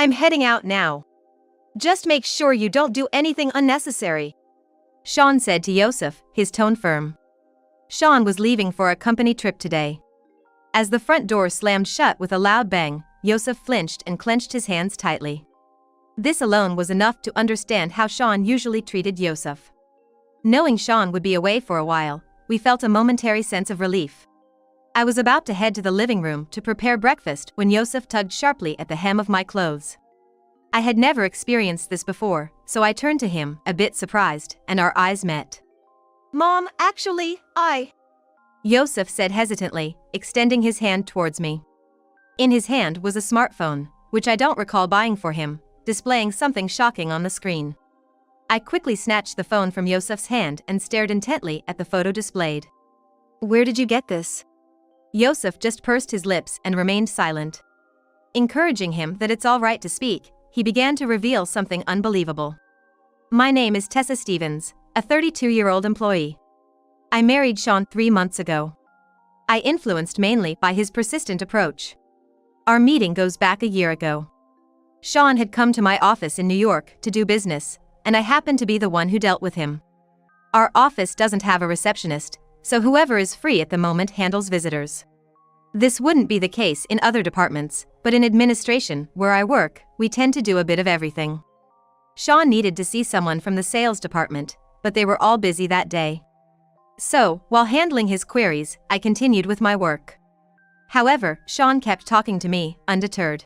I'm heading out now. Just make sure you don't do anything unnecessary, Sean said to Yosef, his tone firm. Sean was leaving for a company trip today. As the front door slammed shut with a loud bang, Yosef flinched and clenched his hands tightly. This alone was enough to understand how Sean usually treated Yosef. Knowing Sean would be away for a while, we felt a momentary sense of relief. I was about to head to the living room to prepare breakfast when Yosef tugged sharply at the hem of my clothes. I had never experienced this before, so I turned to him, a bit surprised, and our eyes met. Mom, actually, Yosef said hesitantly, extending his hand towards me. In his hand was a smartphone, which I don't recall buying for him, displaying something shocking on the screen. I quickly snatched the phone from Yosef's hand and stared intently at the photo displayed. Where did you get this? Yosef just pursed his lips and remained silent. Encouraging him that it's all right to speak, he began to reveal something unbelievable. My name is Tessa Stevens, a 32-year-old employee. I married Sean 3 months ago. I influenced mainly by his persistent approach. Our meeting goes back a year ago. Sean had come to my office in New York to do business, and I happened to be the one who dealt with him. Our office doesn't have a receptionist, so whoever is free at the moment handles visitors. This wouldn't be the case in other departments, but in administration, where I work, we tend to do a bit of everything. Sean needed to see someone from the sales department, but they were all busy that day. So, while handling his queries, I continued with my work. However, Sean kept talking to me, undeterred.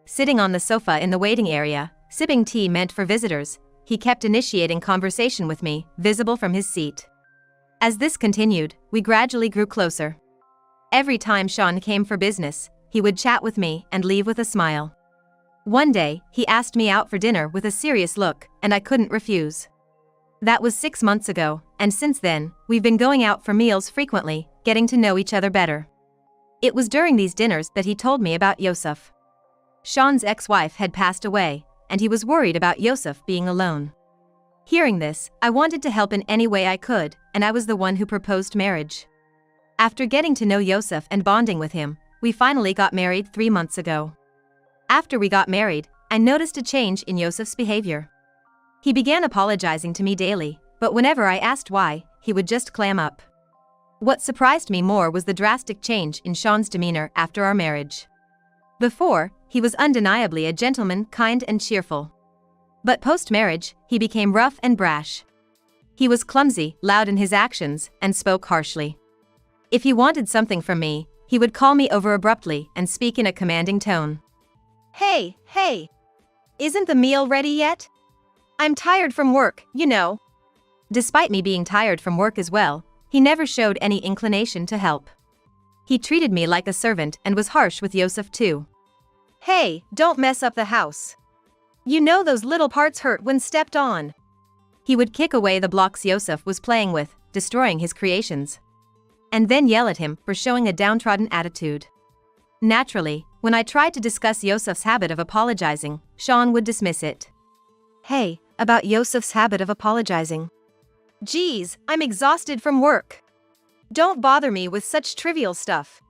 Sitting on the sofa in the waiting area, sipping tea meant for visitors, he kept initiating conversation with me, visible from his seat. As this continued, we gradually grew closer. Every time Sean came for business, he would chat with me and leave with a smile. One day, he asked me out for dinner with a serious look, and I couldn't refuse. That was 6 months ago, and since then, we've been going out for meals frequently, getting to know each other better. It was during these dinners that he told me about Yosef. Sean's ex-wife had passed away, and he was worried about Yosef being alone. Hearing this, I wanted to help in any way I could, and I was the one who proposed marriage. After getting to know Yosef and bonding with him, we finally got married 3 months ago. After we got married, I noticed a change in Yosef's behavior. He began apologizing to me daily, but whenever I asked why, he would just clam up. What surprised me more was the drastic change in Sean's demeanor after our marriage. Before, he was undeniably a gentleman, kind and cheerful. But post-marriage, he became rough and brash. He was clumsy, loud in his actions, and spoke harshly. If he wanted something from me, he would call me over abruptly and speak in a commanding tone. Hey, isn't the meal ready yet? I'm tired from work, you know. Despite me being tired from work as well, he never showed any inclination to help. He treated me like a servant and was harsh with Yosef too. Hey, don't mess up the house. You know those little parts hurt when stepped on. He would kick away the blocks Yosef was playing with, destroying his creations. And then yell at him for showing a downtrodden attitude. Naturally, when I tried to discuss Yosef's habit of apologizing, Sean would dismiss it. Hey, about Yosef's habit of apologizing. Geez, I'm exhausted from work. Don't bother me with such trivial stuff,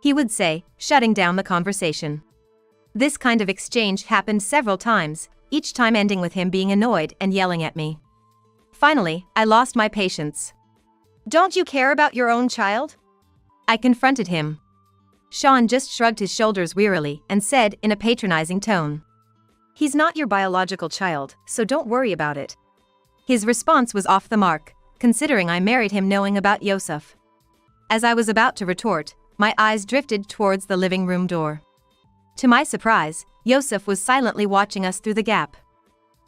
he would say, shutting down the conversation. This kind of exchange happened several times, each time ending with him being annoyed and yelling at me. Finally, I lost my patience. Don't you care about your own child? I confronted him. Sean just shrugged his shoulders wearily and said in a patronizing tone, He's not your biological child, so don't worry about it. His response was off the mark, considering I married him knowing about Yosef. As I was about to retort, my eyes drifted towards the living room door. To my surprise, Yosef was silently watching us through the gap.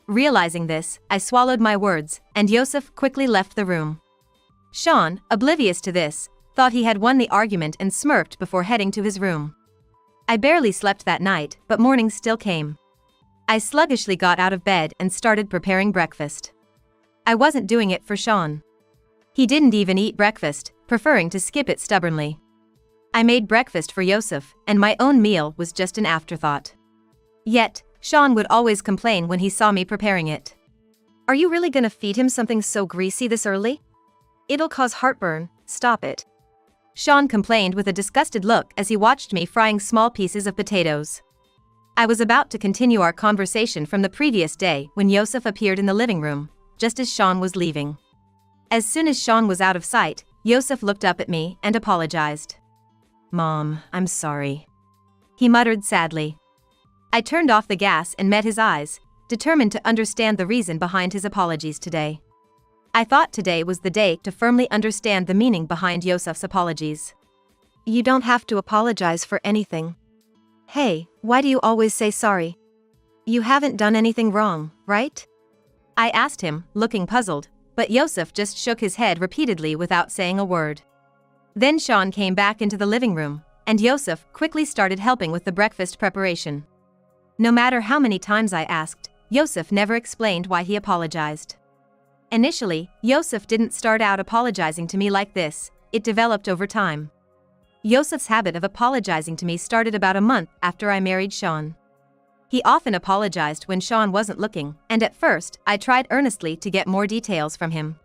Realizing this, I swallowed my words, and Yosef quickly left the room. Sean, oblivious to this, thought he had won the argument and smirked before heading to his room. I barely slept that night, but morning still came. I sluggishly got out of bed and started preparing breakfast. I wasn't doing it for Sean. He didn't even eat breakfast, preferring to skip it stubbornly. I made breakfast for Yosef, and my own meal was just an afterthought. Yet, Sean would always complain when he saw me preparing it. Are you really gonna feed him something so greasy this early? It'll cause heartburn, stop it. Sean complained with a disgusted look as he watched me frying small pieces of potatoes. I was about to continue our conversation from the previous day when Yosef appeared in the living room, just as Sean was leaving. As soon as Sean was out of sight, Yosef looked up at me and apologized. "Mom, I'm sorry," he muttered sadly. I turned off the gas and met his eyes, determined to understand the reason behind his apologies today. I thought today was the day to firmly understand the meaning behind Yosef's apologies. You don't have to apologize for anything. Hey, why do you always say sorry? You haven't done anything wrong, right? I asked him, looking puzzled, but Yosef just shook his head repeatedly without saying a word. Then Sean came back into the living room, and Yosef quickly started helping with the breakfast preparation. No matter how many times I asked, Yosef never explained why he apologized. Initially, Yosef didn't start out apologizing to me like this, it developed over time. Yosef's habit of apologizing to me started about a month after I married Sean. He often apologized when Sean wasn't looking, and at first, I tried earnestly to get more details from him.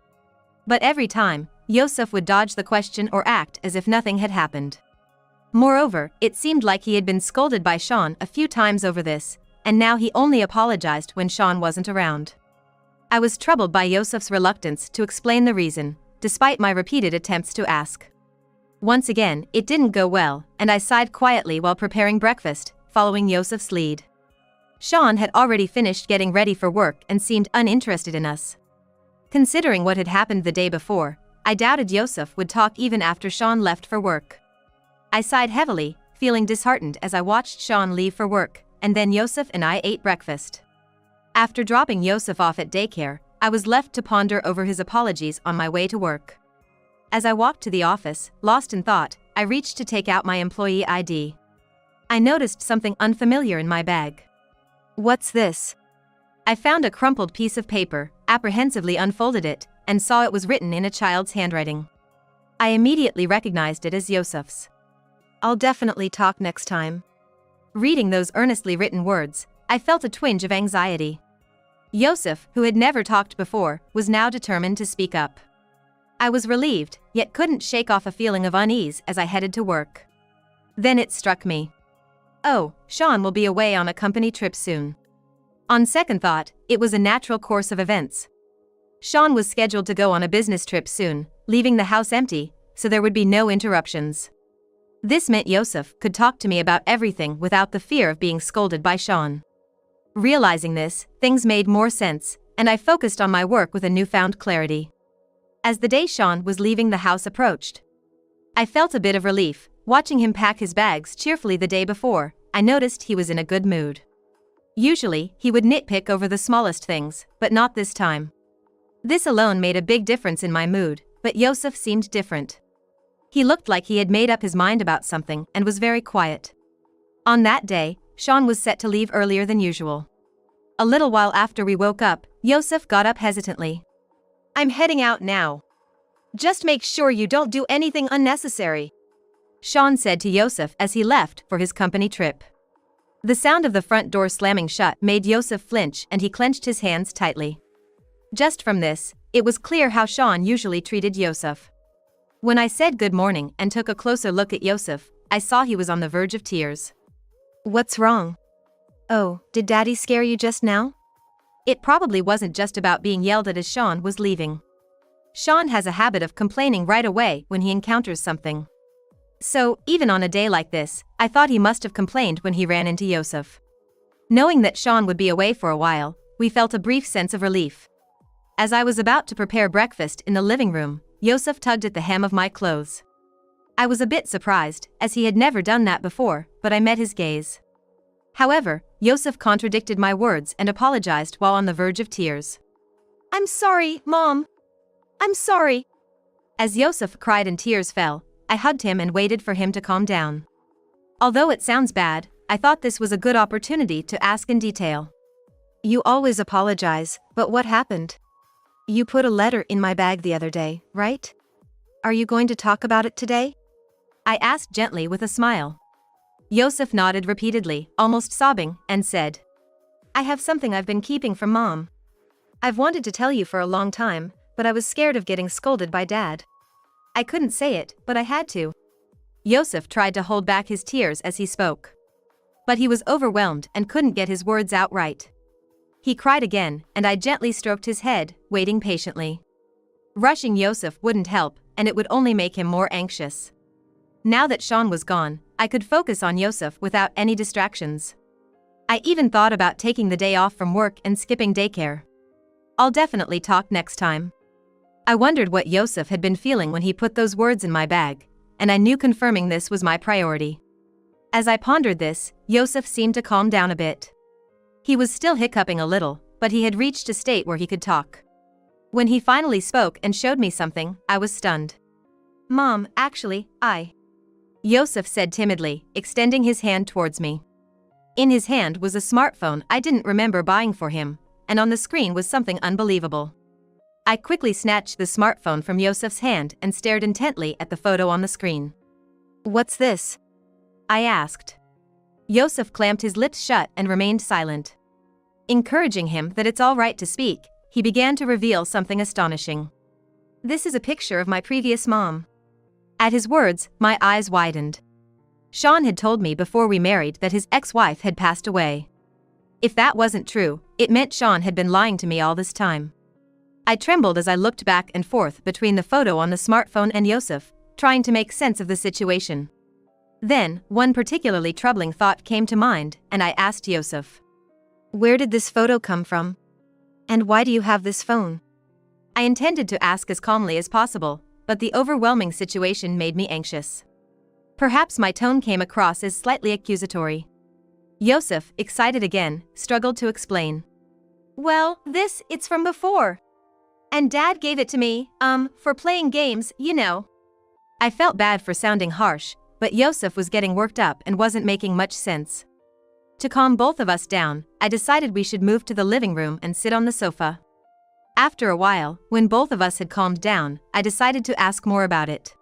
But every time, Yosef would dodge the question or act as if nothing had happened. Moreover, it seemed like he had been scolded by Sean a few times over this, and now he only apologized when Sean wasn't around. I was troubled by Yosef's reluctance to explain the reason, despite my repeated attempts to ask. Once again, it didn't go well, and I sighed quietly while preparing breakfast, following Yosef's lead. Sean had already finished getting ready for work and seemed uninterested in us. Considering what had happened the day before, I doubted Yosef would talk even after Sean left for work. I sighed heavily, feeling disheartened as I watched Sean leave for work, and then Yosef and I ate breakfast. After dropping Yosef off at daycare, I was left to ponder over his apologies on my way to work. As I walked to the office, lost in thought, I reached to take out my employee ID. I noticed something unfamiliar in my bag. What's this? I found a crumpled piece of paper, apprehensively unfolded it, and saw it was written in a child's handwriting. I immediately recognized it as Yosef's. I'll definitely talk next time. Reading those earnestly written words, I felt a twinge of anxiety. Yosef, who had never talked before, was now determined to speak up. I was relieved, yet couldn't shake off a feeling of unease as I headed to work. Then it struck me. Oh, Sean will be away on a company trip soon. On second thought, it was a natural course of events. Sean was scheduled to go on a business trip soon, leaving the house empty, so there would be no interruptions. This meant Yosef could talk to me about everything without the fear of being scolded by Sean. Realizing this, things made more sense, and I focused on my work with a newfound clarity. As the day Sean was leaving the house approached, I felt a bit of relief. Watching him pack his bags cheerfully the day before, I noticed he was in a good mood. Usually, he would nitpick over the smallest things, but not this time. This alone made a big difference in my mood, but Yosef seemed different. He looked like he had made up his mind about something and was very quiet. On that day, Sean was set to leave earlier than usual. A little while after we woke up, Yosef got up hesitantly. I'm heading out now. Just make sure you don't do anything unnecessary, Sean said to Yosef as he left for his company trip. The sound of the front door slamming shut made Yosef flinch and he clenched his hands tightly. Just from this, it was clear how Sean usually treated Yosef. When I said good morning and took a closer look at Yosef, I saw he was on the verge of tears. What's wrong? Oh, did Daddy scare you just now? It probably wasn't just about being yelled at as Sean was leaving. Sean has a habit of complaining right away when he encounters something. So, even on a day like this, I thought he must have complained when he ran into Yosef. Knowing that Sean would be away for a while, we felt a brief sense of relief. As I was about to prepare breakfast in the living room, Yosef tugged at the hem of my clothes. I was a bit surprised, as he had never done that before, but I met his gaze. However, Yosef contradicted my words and apologized while on the verge of tears. I'm sorry, Mom. I'm sorry. As Yosef cried and tears fell, I hugged him and waited for him to calm down. Although it sounds bad, I thought this was a good opportunity to ask in detail. You always apologize, but what happened? You put a letter in my bag the other day, right? Are you going to talk about it today? I asked gently with a smile. Yosef nodded repeatedly, almost sobbing, and said, I have something I've been keeping from Mom. I've wanted to tell you for a long time, but I was scared of getting scolded by Dad. I couldn't say it, but I had to. Yosef tried to hold back his tears as he spoke. But he was overwhelmed and couldn't get his words out right. He cried again, and I gently stroked his head, waiting patiently. Rushing Yosef wouldn't help, and it would only make him more anxious. Now that Sean was gone, I could focus on Yosef without any distractions. I even thought about taking the day off from work and skipping daycare. I'll definitely talk next time. I wondered what Yosef had been feeling when he put those words in my bag, and I knew confirming this was my priority. As I pondered this, Yosef seemed to calm down a bit. He was still hiccuping a little, but he had reached a state where he could talk. When he finally spoke and showed me something, I was stunned. "Mom, actually, Yosef said timidly, extending his hand towards me. In his hand was a smartphone I didn't remember buying for him, and on the screen was something unbelievable. I quickly snatched the smartphone from Yosef's hand and stared intently at the photo on the screen. What's this? I asked. Yosef clamped his lips shut and remained silent. Encouraging him that it's all right to speak, he began to reveal something astonishing. This is a picture of my previous mom. At his words, my eyes widened. Sean had told me before we married that his ex-wife had passed away. If that wasn't true, it meant Sean had been lying to me all this time. I trembled as I looked back and forth between the photo on the smartphone and Yosef, trying to make sense of the situation. Then, one particularly troubling thought came to mind, and I asked Yosef. Where did this photo come from? And why do you have this phone? I intended to ask as calmly as possible, but the overwhelming situation made me anxious. Perhaps my tone came across as slightly accusatory. Yosef, excited again, struggled to explain. Well, it's from before. And Dad gave it to me, for playing games, you know. I felt bad for sounding harsh, but Yosef was getting worked up and wasn't making much sense. To calm both of us down, I decided we should move to the living room and sit on the sofa. After a while, when both of us had calmed down, I decided to ask more about it.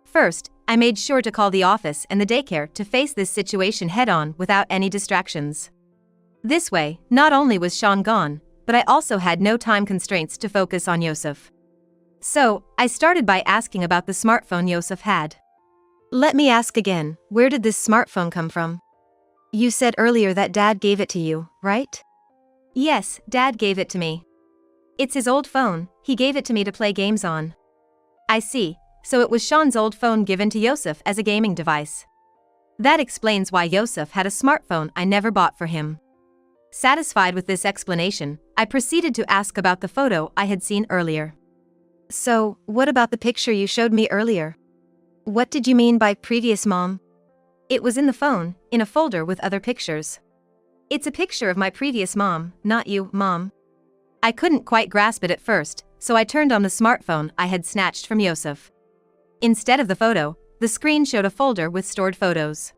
First, I made sure to call the office and the daycare to face this situation head-on without any distractions. This way, not only was Sean gone, but I also had no time constraints to focus on Yosef. So, I started by asking about the smartphone Yosef had. Let me ask again, where did this smartphone come from? You said earlier that Dad gave it to you, right? Yes, Dad gave it to me. It's his old phone, he gave it to me to play games on. I see, so it was Sean's old phone given to Yosef as a gaming device. That explains why Yosef had a smartphone I never bought for him. Satisfied with this explanation, I proceeded to ask about the photo I had seen earlier. So, what about the picture you showed me earlier? What did you mean by previous mom? It was in the phone, in a folder with other pictures. It's a picture of my previous mom, not you, Mom. I couldn't quite grasp it at first, so I turned on the smartphone I had snatched from Yosef. Instead of the photo, the screen showed a folder with stored photos.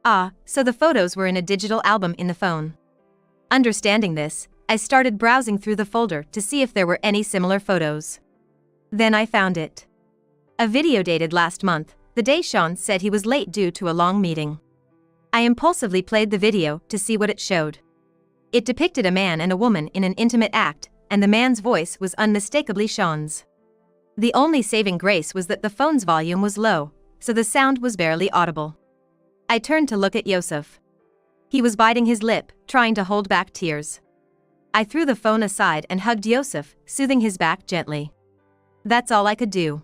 Ah, so the photos were in a digital album in the phone. Understanding this, I started browsing through the folder to see if there were any similar photos. Then I found it. A video dated last month, the day Sean said he was late due to a long meeting. I impulsively played the video to see what it showed. It depicted a man and a woman in an intimate act, and the man's voice was unmistakably Sean's. The only saving grace was that the phone's volume was low, so the sound was barely audible. I turned to look at Yosef. He was biting his lip, trying to hold back tears. I threw the phone aside and hugged Yosef, soothing his back gently. That's all I could do.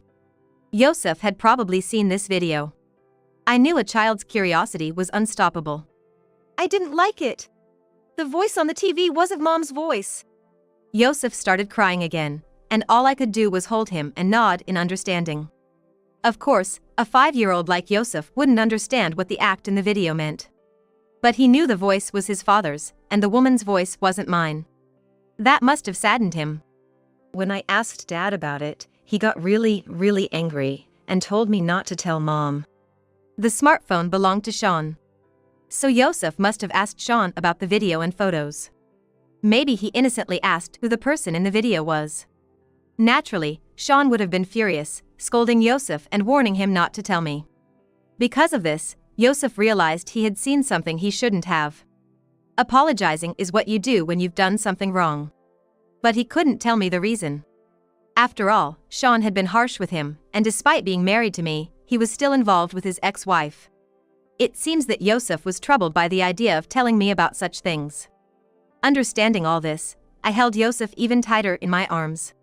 Yosef had probably seen this video. I knew a child's curiosity was unstoppable. I didn't like it. The voice on the TV wasn't Mom's voice. Yosef started crying again, and all I could do was hold him and nod in understanding. Of course, a 5-year-old like Yosef wouldn't understand what the act in the video meant. But he knew the voice was his father's, and the woman's voice wasn't mine. That must have saddened him. When I asked Dad about it, he got really, really angry and told me not to tell Mom. The smartphone belonged to Sean. So Yosef must have asked Sean about the video and photos. Maybe he innocently asked who the person in the video was. Naturally, Sean would have been furious, scolding Yosef and warning him not to tell me. Because of this, Yosef realized he had seen something he shouldn't have. Apologizing is what you do when you've done something wrong. But he couldn't tell me the reason. After all, Sean had been harsh with him, and despite being married to me, he was still involved with his ex-wife. It seems that Yosef was troubled by the idea of telling me about such things. Understanding all this, I held Yosef even tighter in my arms.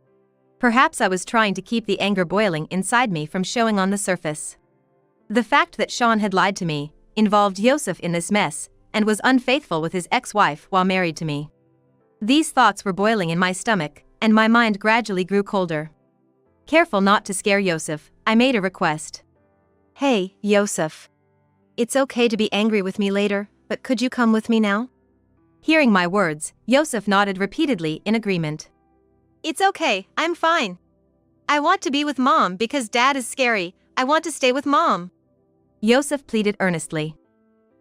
Perhaps I was trying to keep the anger boiling inside me from showing on the surface. The fact that Sean had lied to me, involved Yosef in this mess, and was unfaithful with his ex-wife while married to me. These thoughts were boiling in my stomach, and my mind gradually grew colder. Careful not to scare Yosef, I made a request. Hey, Yosef. It's okay to be angry with me later, but could you come with me now? Hearing my words, Yosef nodded repeatedly in agreement. It's okay, I'm fine. I want to be with Mom because Dad is scary. I want to stay with Mom. Yosef pleaded earnestly.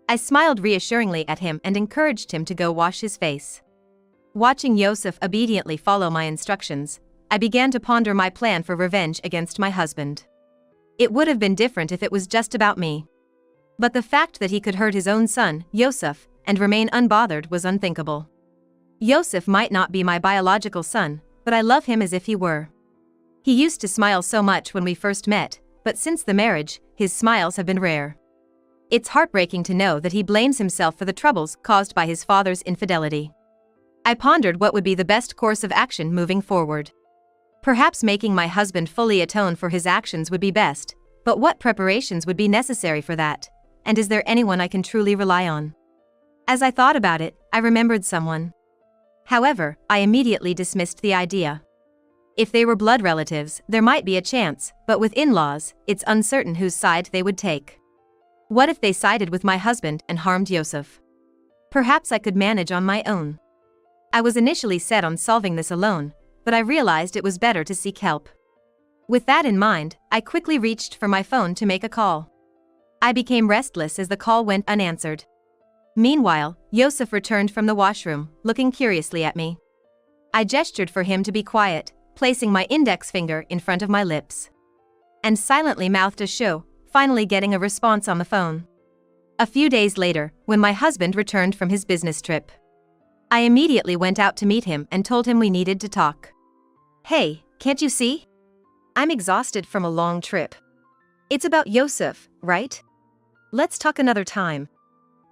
I smiled reassuringly at him and encouraged him to go wash his face. Watching Yosef obediently follow my instructions, I began to ponder my plan for revenge against my husband. It would have been different if it was just about me. But the fact that he could hurt his own son, Yosef, and remain unbothered was unthinkable. Yosef might not be my biological son, but I love him as if he were. He used to smile so much when we first met, but since the marriage, his smiles have been rare. It's heartbreaking to know that he blames himself for the troubles caused by his father's infidelity. I pondered what would be the best course of action moving forward. Perhaps making my husband fully atone for his actions would be best, but what preparations would be necessary for that? And is there anyone I can truly rely on? As I thought about it, I remembered someone. However, I immediately dismissed the idea. If they were blood relatives, there might be a chance, but with in-laws, it's uncertain whose side they would take. What if they sided with my husband and harmed Yosef? Perhaps I could manage on my own. I was initially set on solving this alone, but I realized it was better to seek help. With that in mind, I quickly reached for my phone to make a call. I became restless as the call went unanswered. Meanwhile, Yosef returned from the washroom, looking curiously at me. I gestured for him to be quiet, placing my index finger in front of my lips. And silently mouthed a shoo, finally getting a response on the phone. A few days later, when my husband returned from his business trip, I immediately went out to meet him and told him we needed to talk. Hey, can't you see? I'm exhausted from a long trip. It's about Yosef, right? Let's talk another time.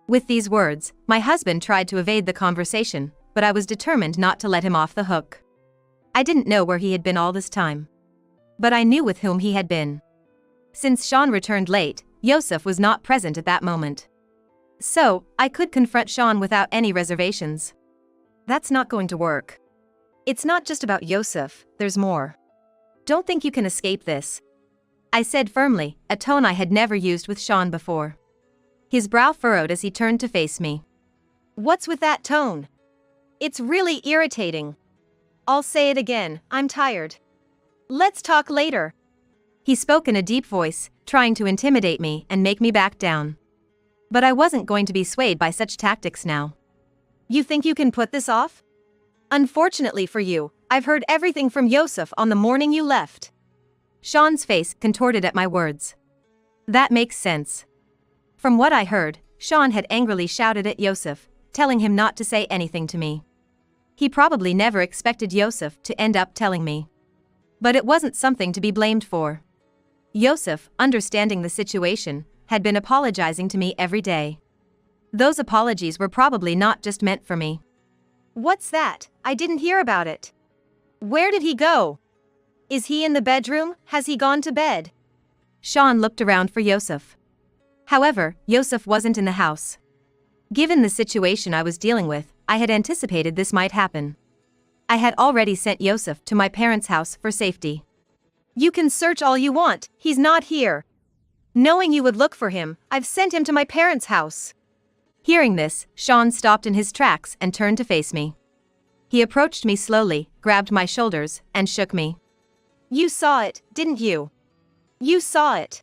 With these words, my husband tried to evade the conversation, but I was determined not to let him off the hook. I didn't know where he had been all this time. But I knew with whom he had been. Since Sean returned late, Yosef was not present at that moment. So, I could confront Sean without any reservations. That's not going to work. It's not just about Yosef, there's more. Don't think you can escape this. I said firmly, a tone I had never used with Sean before. His brow furrowed as he turned to face me. What's with that tone? It's really irritating. I'll say it again, I'm tired. Let's talk later. He spoke in a deep voice, trying to intimidate me and make me back down. But I wasn't going to be swayed by such tactics now. You think you can put this off? Unfortunately for you, I've heard everything from Yosef on the morning you left. Sean's face contorted at my words. That makes sense. From what I heard, Sean had angrily shouted at Yosef, telling him not to say anything to me. He probably never expected Yosef to end up telling me. But it wasn't something to be blamed for. Yosef, understanding the situation, had been apologizing to me every day. Those apologies were probably not just meant for me. What's that? I didn't hear about it. Where did he go? Is he in the bedroom? Has he gone to bed? Sean looked around for Yosef. However, Yosef wasn't in the house. Given the situation I was dealing with, I had anticipated this might happen. I had already sent Yosef to my parents' house for safety. You can search all you want, he's not here. Knowing you would look for him, I've sent him to my parents' house. Hearing this, Sean stopped in his tracks and turned to face me. He approached me slowly, grabbed my shoulders, and shook me. You saw it, didn't you? You saw it.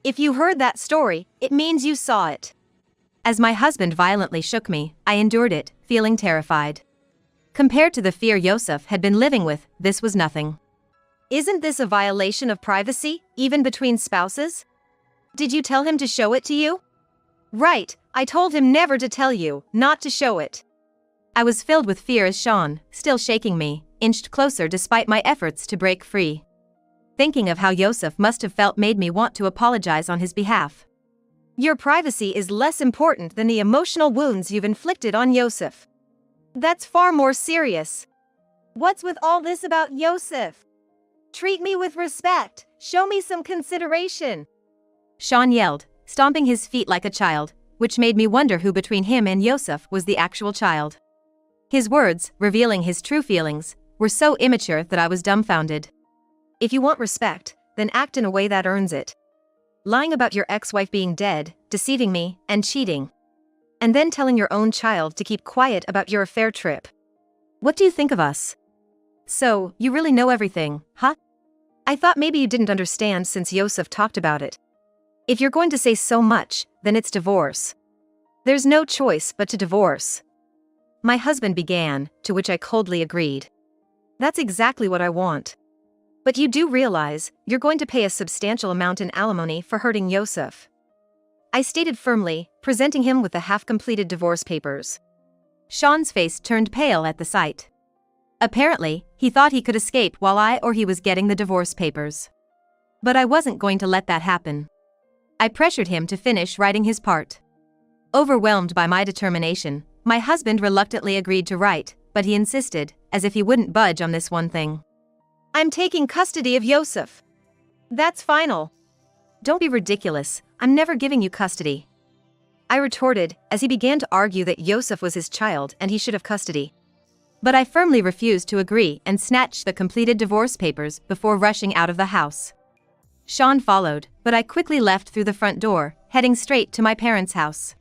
If you heard that story, it means you saw it. As my husband violently shook me, I endured it, feeling terrified. Compared to the fear Yosef had been living with, this was nothing. Isn't this a violation of privacy, even between spouses? Did you tell him to show it to you? Right, I told him never to tell you, not to show it. I was filled with fear as Sean, still shaking me, inched closer despite my efforts to break free. Thinking of how Yosef must have felt made me want to apologize on his behalf. Your privacy is less important than the emotional wounds you've inflicted on Yosef. That's far more serious. What's with all this about Yosef? Treat me with respect. Show me some consideration. Sean yelled, stomping his feet like a child, which made me wonder who between him and Yosef was the actual child. His words, revealing his true feelings, were so immature that I was dumbfounded. If you want respect, then act in a way that earns it. Lying about your ex-wife being dead, deceiving me, and cheating. And then telling your own child to keep quiet about your affair trip. What do you think of us? So, you really know everything, huh? I thought maybe you didn't understand since Yosef talked about it. If you're going to say so much, then it's divorce. There's no choice but to divorce. My husband began, to which I coldly agreed. That's exactly what I want. But you do realize, you're going to pay a substantial amount in alimony for hurting Yosef. I stated firmly, presenting him with the half-completed divorce papers. Sean's face turned pale at the sight. Apparently, he thought he could escape while I or he was getting the divorce papers. But I wasn't going to let that happen. I pressured him to finish writing his part. Overwhelmed by my determination, my husband reluctantly agreed to write, but he insisted, as if he wouldn't budge on this one thing. I'm taking custody of Yosef. That's final. Don't be ridiculous, I'm never giving you custody. I retorted, as he began to argue that Yosef was his child and he should have custody. But I firmly refused to agree and snatched the completed divorce papers before rushing out of the house. Sean followed, but I quickly left through the front door, heading straight to my parents' house.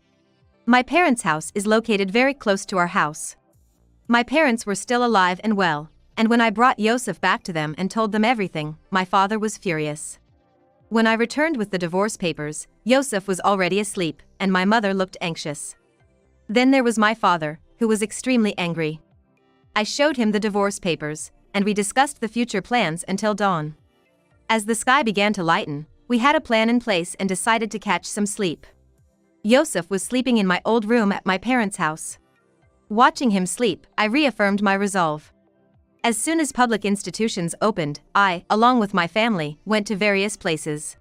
My parents' house is located very close to our house. My parents were still alive and well, and when I brought Yosef back to them and told them everything, my father was furious. When I returned with the divorce papers, Yosef was already asleep, and my mother looked anxious. Then there was my father, who was extremely angry. I showed him the divorce papers, and we discussed the future plans until dawn. As the sky began to lighten, we had a plan in place and decided to catch some sleep. Yosef was sleeping in my old room at my parents' house. Watching him sleep, I reaffirmed my resolve. As soon as public institutions opened, I, along with my family, went to various places.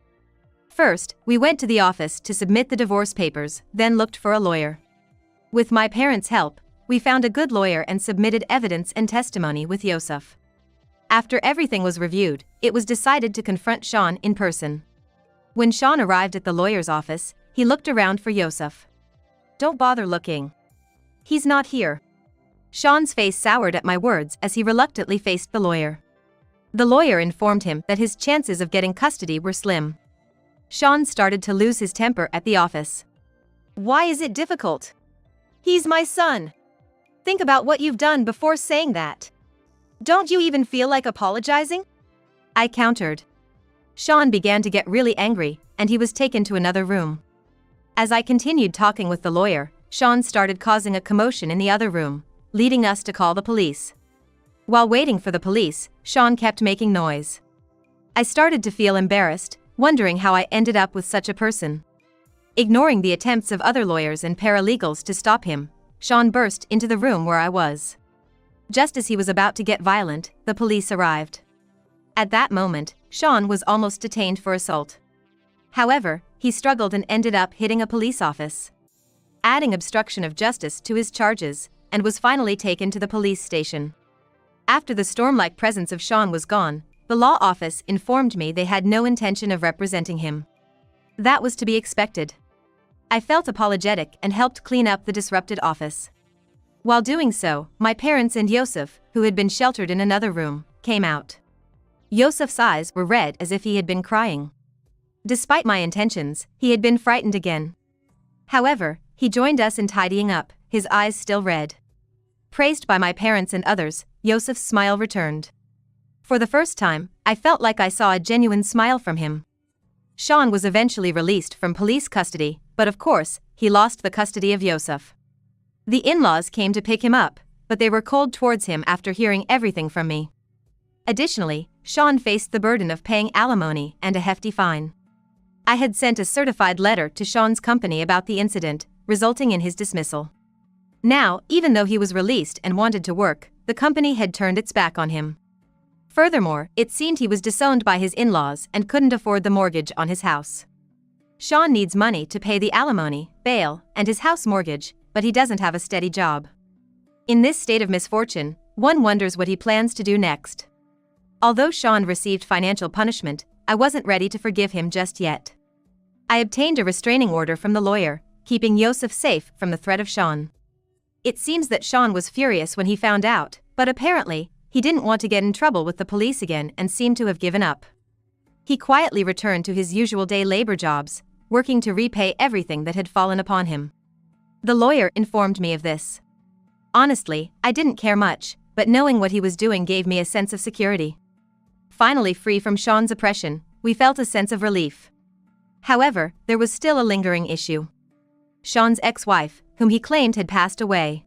First, we went to the office to submit the divorce papers, then looked for a lawyer. With my parents' help, we found a good lawyer and submitted evidence and testimony with Yosef. After everything was reviewed, it was decided to confront Sean in person. When Sean arrived at the lawyer's office, he looked around for Yosef. "Don't bother looking. He's not here." Sean's face soured at my words as he reluctantly faced the lawyer. The lawyer informed him that his chances of getting custody were slim. Sean started to lose his temper at the office. Why is it difficult? He's my son. Think about what you've done before saying that. Don't you even feel like apologizing? I countered. Sean began to get really angry, and he was taken to another room. As I continued talking with the lawyer, Sean started causing a commotion in the other room, leading us to call the police. While waiting for the police, Sean kept making noise. I started to feel embarrassed, wondering how I ended up with such a person. Ignoring the attempts of other lawyers and paralegals to stop him, Sean burst into the room where I was. Just as he was about to get violent, the police arrived. At that moment, Sean was almost detained for assault. However, he struggled and ended up hitting a police office, adding obstruction of justice to his charges, and was finally taken to the police station. After the storm-like presence of Sean was gone, the law office informed me they had no intention of representing him. That was to be expected. I felt apologetic and helped clean up the disrupted office. While doing so, my parents and Yosef, who had been sheltered in another room, came out. Yosef's eyes were red as if he had been crying. Despite my intentions, he had been frightened again. However, he joined us in tidying up, his eyes still red. Praised by my parents and others, Yosef's smile returned. For the first time, I felt like I saw a genuine smile from him. Sean was eventually released from police custody, but of course, he lost the custody of Yosef. The in-laws came to pick him up, but they were cold towards him after hearing everything from me. Additionally, Sean faced the burden of paying alimony and a hefty fine. I had sent a certified letter to Sean's company about the incident, resulting in his dismissal. Now, even though he was released and wanted to work, the company had turned its back on him. Furthermore, it seemed he was disowned by his in-laws and couldn't afford the mortgage on his house. Sean needs money to pay the alimony, bail, and his house mortgage, but he doesn't have a steady job. In this state of misfortune, one wonders what he plans to do next. Although Sean received financial punishment, I wasn't ready to forgive him just yet. I obtained a restraining order from the lawyer, keeping Yosef safe from the threat of Sean. It seems that Sean was furious when he found out, but apparently, he didn't want to get in trouble with the police again and seemed to have given up. He quietly returned to his usual day labor jobs, working to repay everything that had fallen upon him. The lawyer informed me of this. Honestly, I didn't care much, but knowing what he was doing gave me a sense of security. Finally free from Sean's oppression, we felt a sense of relief. However, there was still a lingering issue. Sean's ex-wife, whom he claimed had passed away.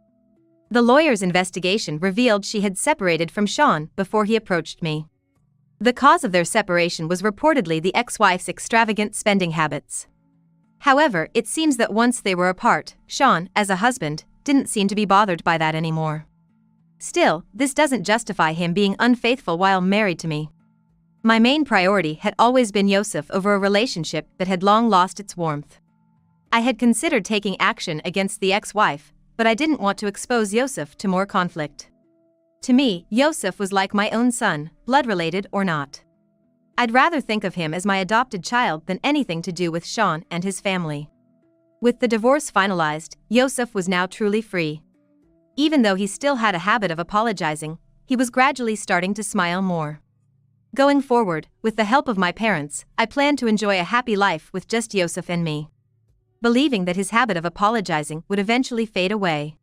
The lawyer's investigation revealed she had separated from Sean before he approached me. The cause of their separation was reportedly the ex-wife's extravagant spending habits. However, it seems that once they were apart, Sean, as a husband, didn't seem to be bothered by that anymore. Still, this doesn't justify him being unfaithful while married to me. My main priority had always been Yosef over a relationship that had long lost its warmth. I had considered taking action against the ex-wife, but I didn't want to expose Yosef to more conflict. To me, Yosef was like my own son, blood-related or not. I'd rather think of him as my adopted child than anything to do with Sean and his family. With the divorce finalized, Yosef was now truly free. Even though he still had a habit of apologizing, he was gradually starting to smile more. Going forward, with the help of my parents, I planned to enjoy a happy life with just Yosef and me, believing that his habit of apologizing would eventually fade away.